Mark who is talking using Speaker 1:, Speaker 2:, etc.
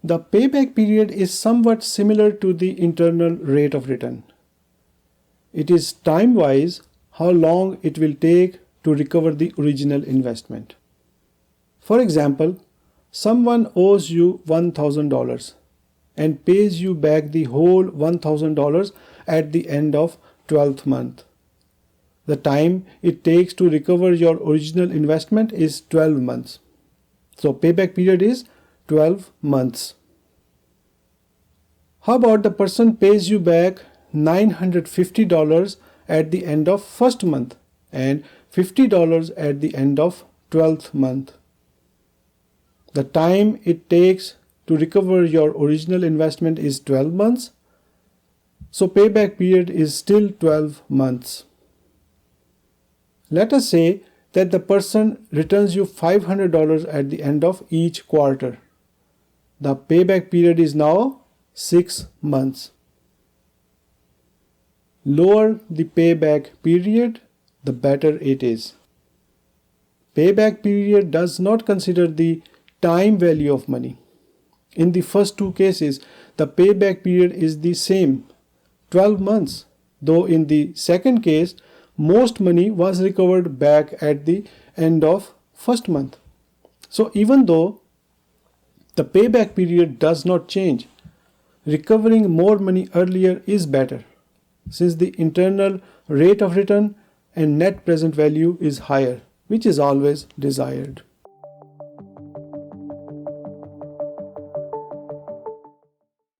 Speaker 1: The payback period is somewhat similar to the internal rate of return. It is time-wise how long it will take to recover the original investment. For example, someone owes you $1,000 and pays you back the whole $1,000 at the end of 12th month. The time it takes to recover your original investment is 12 months. So payback period is 12 months. How about the person pays you back $950 at the end of first month and $50 at the end of 12th month? The time it takes to recover your original investment is 12 months. So payback period is still 12 months. Let us say that the person returns you $500 at the end of each quarter. The payback period is now 6 months. Lower the payback period, the better it is. Payback period does not consider the time value of money. In the first two cases, the payback period is the same, 12 months, though in the second case, most money was recovered back at the end of first month. So even though the payback period does not change, recovering more money earlier is better, since the internal rate of return and net present value is higher, which is always desired.